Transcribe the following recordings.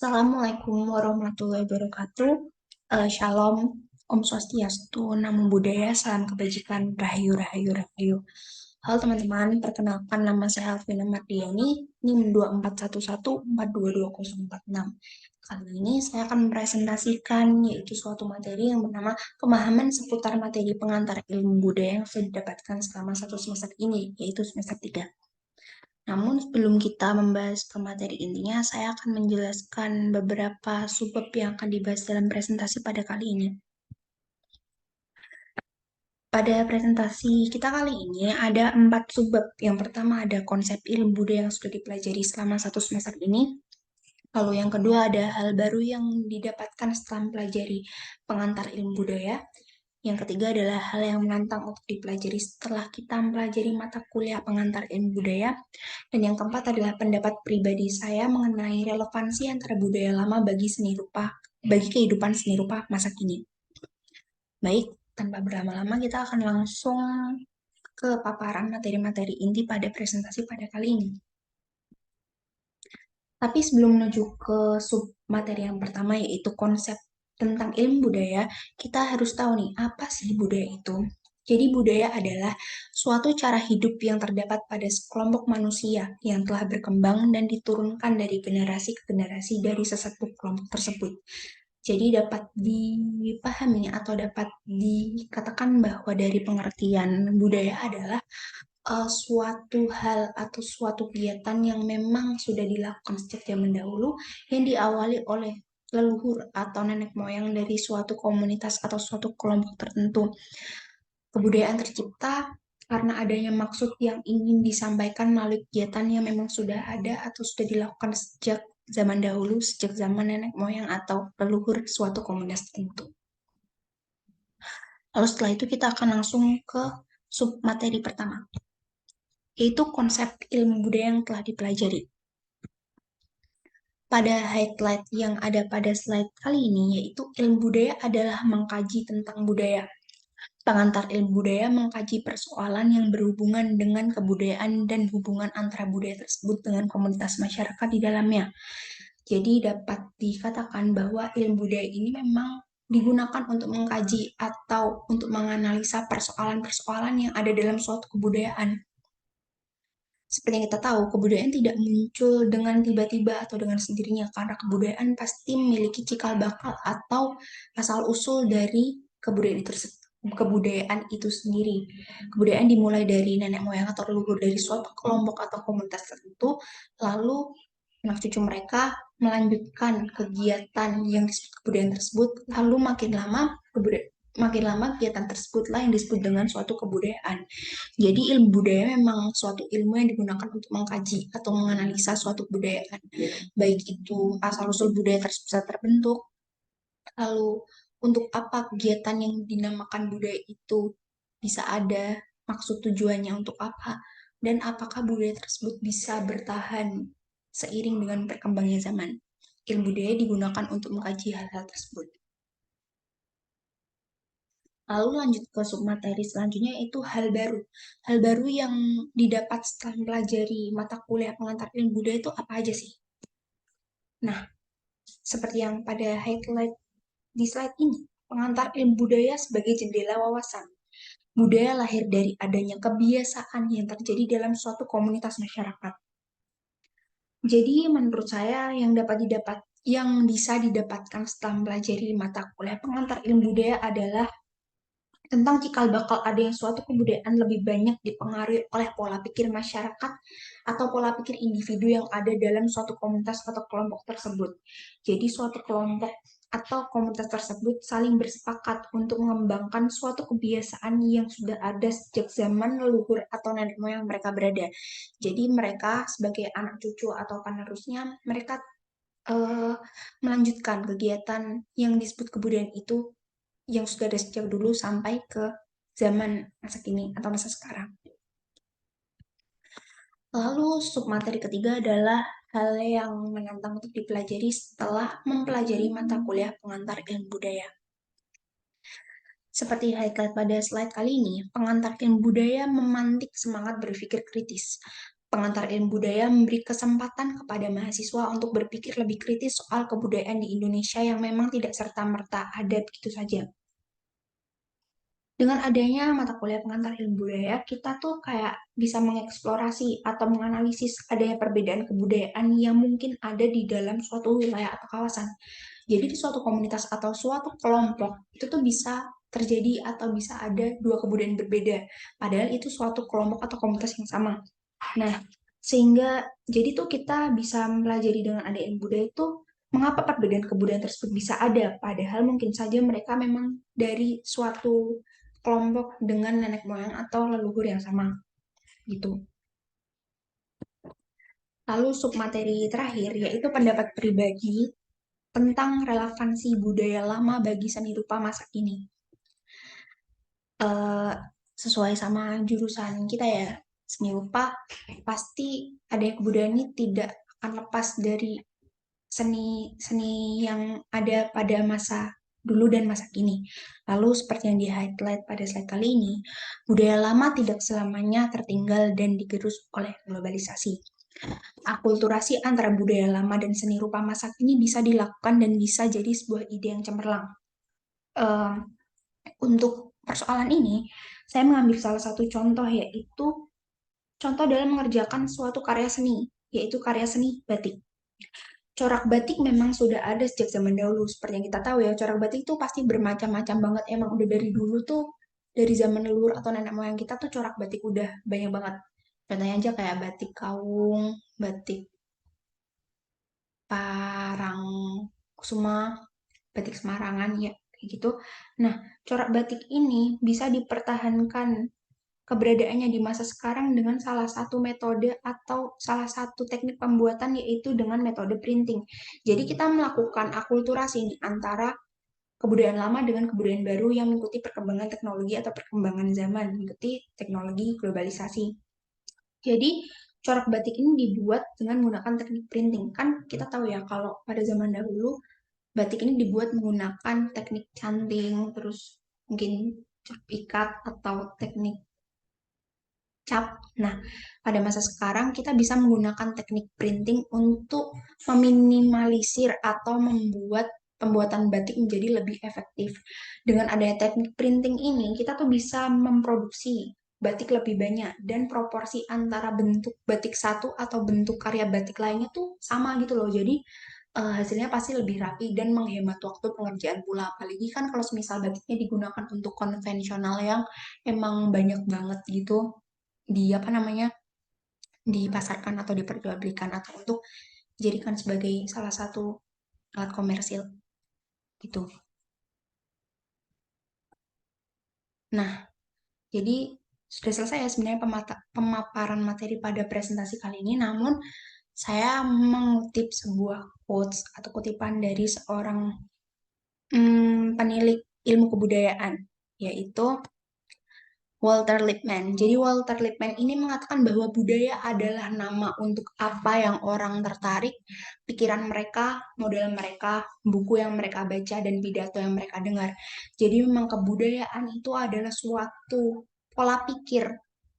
Assalamualaikum warahmatullahi wabarakatuh. Shalom, Om Swastiastu, Namo Buddhaya, salam kebajikan, Rahayu, Rahayu, Rahayu. Halo teman-teman, perkenalkan nama saya Alvina Mardiani, NIM 2411422046. Kali ini saya akan mempresentasikan yaitu suatu materi yang bernama pemahaman seputar materi pengantar ilmu budaya yang sudah didapatkan selama satu semester ini, yaitu semester 3. Namun sebelum kita membahas ke materi intinya, saya akan menjelaskan beberapa subbab yang akan dibahas dalam presentasi pada kali ini. Pada presentasi kita kali ini ada 4 subbab. Yang pertama ada konsep ilmu budaya yang sudah dipelajari selama satu semester ini. Lalu yang kedua ada hal baru yang didapatkan setelah mempelajari pengantar ilmu budaya. Yang ketiga adalah hal yang menantang untuk dipelajari setelah kita mempelajari mata kuliah pengantar ilmu budaya. Dan yang keempat adalah pendapat pribadi saya mengenai relevansi antara budaya lama bagi kehidupan seni rupa masa kini. Baik, tanpa berlama-lama kita akan langsung ke paparan materi-materi inti pada presentasi pada kali ini. Tapi sebelum menuju ke sub materi yang pertama yaitu konsep tentang ilmu budaya, kita harus tahu nih, apa sih budaya itu? Jadi budaya adalah suatu cara hidup yang terdapat pada sekelompok manusia yang telah berkembang dan diturunkan dari generasi ke generasi dari sesuatu kelompok tersebut. Jadi dapat dipahami atau dapat dikatakan bahwa dari pengertian budaya adalah suatu hal atau suatu kegiatan yang memang sudah dilakukan sejak zaman dahulu yang diawali oleh leluhur atau nenek moyang dari suatu komunitas atau suatu kelompok tertentu. Kebudayaan tercipta karena adanya maksud yang ingin disampaikan melalui kegiatan yang memang sudah ada atau sudah dilakukan sejak zaman dahulu, sejak zaman nenek moyang atau leluhur suatu komunitas tertentu. Lalu setelah itu kita akan langsung ke sub materi pertama, yaitu konsep ilmu budaya yang telah dipelajari. Pada highlight yang ada pada slide kali ini, yaitu ilmu budaya adalah mengkaji tentang budaya. Pengantar ilmu budaya mengkaji persoalan yang berhubungan dengan kebudayaan dan hubungan antara budaya tersebut dengan komunitas masyarakat di dalamnya. Jadi dapat dikatakan bahwa ilmu budaya ini memang digunakan untuk mengkaji atau untuk menganalisa persoalan-persoalan yang ada dalam suatu kebudayaan. Seperti yang kita tahu, kebudayaan tidak muncul dengan tiba-tiba atau dengan sendirinya, karena kebudayaan pasti memiliki cikal bakal atau asal-usul dari kebudayaan itu sendiri. Kebudayaan dimulai dari nenek moyang atau leluhur dari suatu kelompok atau komunitas tertentu, lalu anak cucu mereka melanjutkan kegiatan yang disebut kebudayaan tersebut, lalu makin lama kegiatan tersebutlah yang disebut dengan suatu kebudayaan. Jadi ilmu budaya memang suatu ilmu yang digunakan untuk mengkaji atau menganalisa suatu kebudayaan, baik itu asal-usul budaya tersebut terbentuk, lalu untuk apa kegiatan yang dinamakan budaya itu bisa ada, maksud tujuannya untuk apa, dan apakah budaya tersebut bisa bertahan seiring dengan berkembangnya zaman. Ilmu budaya digunakan untuk mengkaji hal-hal tersebut. Lalu lanjut ke submateri selanjutnya yaitu hal baru. Hal baru yang didapat setelah mempelajari mata kuliah pengantar ilmu budaya itu apa aja sih? Nah, seperti yang pada highlight di slide ini, pengantar ilmu budaya sebagai jendela wawasan. Budaya lahir dari adanya kebiasaan yang terjadi dalam suatu komunitas masyarakat. Jadi menurut saya yang bisa didapatkan setelah mempelajari mata kuliah pengantar ilmu budaya adalah tentang cikal bakal adanya suatu kebudayaan lebih banyak dipengaruhi oleh pola pikir masyarakat atau pola pikir individu yang ada dalam suatu komunitas atau kelompok tersebut. Jadi suatu kelompok atau komunitas tersebut saling bersepakat untuk mengembangkan suatu kebiasaan yang sudah ada sejak zaman leluhur atau nenek moyang mereka berada. Jadi mereka sebagai anak cucu atau penerusnya, mereka melanjutkan kegiatan yang disebut kebudayaan itu yang sudah ada sejak dulu sampai ke zaman masa kini atau masa sekarang. Lalu submateri ketiga adalah hal yang menantang untuk dipelajari setelah mempelajari mata kuliah pengantar ilmu budaya. Seperti highlight pada slide kali ini, pengantar ilmu budaya memantik semangat berpikir kritis. pengantar ilmu budaya memberi kesempatan kepada mahasiswa untuk berpikir lebih kritis soal kebudayaan di Indonesia yang memang tidak serta-merta ada begitu saja. Dengan adanya mata kuliah pengantar ilmu budaya, kita tuh kayak bisa mengeksplorasi atau menganalisis adanya perbedaan kebudayaan yang mungkin ada di dalam suatu wilayah atau kawasan. Jadi di suatu komunitas atau suatu kelompok itu tuh bisa terjadi atau bisa ada dua kebudayaan berbeda, padahal itu suatu kelompok atau komunitas yang sama. Nah, sehingga jadi tuh kita bisa mempelajari dengan ada ilmu budaya itu mengapa perbedaan kebudayaan tersebut bisa ada, padahal mungkin saja mereka memang dari suatu kelompok dengan nenek moyang atau leluhur yang sama gitu. Lalu submateri terakhir yaitu pendapat pribadi tentang relevansi budaya lama bagi seni rupa masa kini. Eh, Sesuai sama jurusan kita ya, seni rupa, pasti ada kebudayaan ini tidak akan lepas dari seni-seni yang ada pada masa dulu dan masa kini. Lalu seperti yang di-highlight pada slide kali ini, budaya lama tidak selamanya tertinggal dan digerus oleh globalisasi. Akulturasi antara budaya lama dan seni rupa masa kini bisa dilakukan dan bisa jadi sebuah ide yang cemerlang. Eh, untuk persoalan ini, saya mengambil salah satu contoh yaitu contoh dalam mengerjakan suatu karya seni, yaitu karya seni batik. Corak batik memang sudah ada sejak zaman dahulu. Seperti yang kita tahu ya, corak batik itu pasti bermacam-macam banget. Emang udah dari dulu tuh, dari zaman leluhur atau nenek moyang kita tuh corak batik udah banyak banget. Contohnya aja kayak batik Kawung, batik Parang Kusuma, batik Semarangan ya, kayak gitu. Nah, corak batik ini bisa dipertahankan keberadaannya di masa sekarang dengan salah satu metode atau salah satu teknik pembuatan yaitu dengan metode printing. Jadi kita melakukan akulturasi nih antara kebudayaan lama dengan kebudayaan baru yang mengikuti perkembangan teknologi atau perkembangan zaman, mengikuti teknologi globalisasi. Jadi corak batik ini dibuat dengan menggunakan teknik printing. Kan kita tahu ya kalau pada zaman dahulu batik ini dibuat menggunakan teknik canting, terus mungkin cap ikat atau teknik cap. Nah, pada masa sekarang kita bisa menggunakan teknik printing untuk meminimalisir atau membuat pembuatan batik menjadi lebih efektif. Dengan adanya teknik printing ini, kita tuh bisa memproduksi batik lebih banyak dan proporsi antara bentuk batik satu atau bentuk karya batik lainnya tuh sama gitu loh. Jadi hasilnya pasti lebih rapi dan menghemat waktu pengerjaan pula. Apalagi kan kalau misal batiknya digunakan untuk konvensional yang emang banyak banget gitu di apa namanya dipasarkan atau diperjualbelikan atau untuk dijadikan sebagai salah satu alat komersil gitu. Nah, jadi sudah selesai ya sebenarnya pemaparan materi pada presentasi kali ini. Namun saya mengutip sebuah quotes atau kutipan dari seorang penilik ilmu kebudayaan, yaitu Walter Lippmann. Jadi Walter Lippmann ini mengatakan bahwa budaya adalah nama untuk apa yang orang tertarik, pikiran mereka, model mereka, buku yang mereka baca, dan pidato yang mereka dengar. Jadi memang kebudayaan itu adalah suatu pola pikir,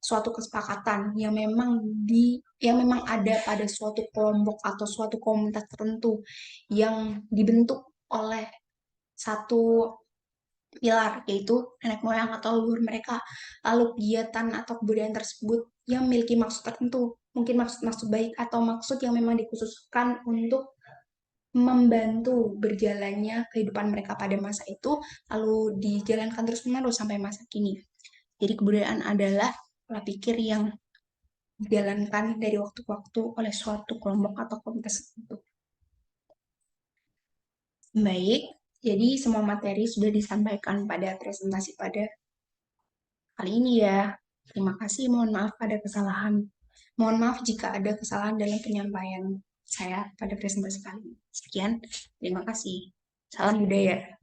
suatu kesepakatan yang memang ada pada suatu kelompok atau suatu komunitas tertentu yang dibentuk oleh satu pilar, yaitu nenek moyang atau leluhur mereka. Lalu kegiatan atau kebudayaan tersebut yang memiliki maksud tertentu, mungkin maksud-maksud baik atau maksud yang memang dikhususkan untuk membantu berjalannya kehidupan mereka pada masa itu, lalu dijalankan terus-menerus sampai masa kini. Jadi kebudayaan adalah pola pikir yang dijalankan dari waktu ke waktu oleh suatu kelompok atau komunitas tertentu. Baik, jadi semua materi sudah disampaikan pada presentasi pada kali ini ya. Terima kasih, mohon maaf ada kesalahan. Mohon maaf jika ada kesalahan dalam penyampaian saya pada presentasi kali ini. Sekian, terima kasih. Salam budaya.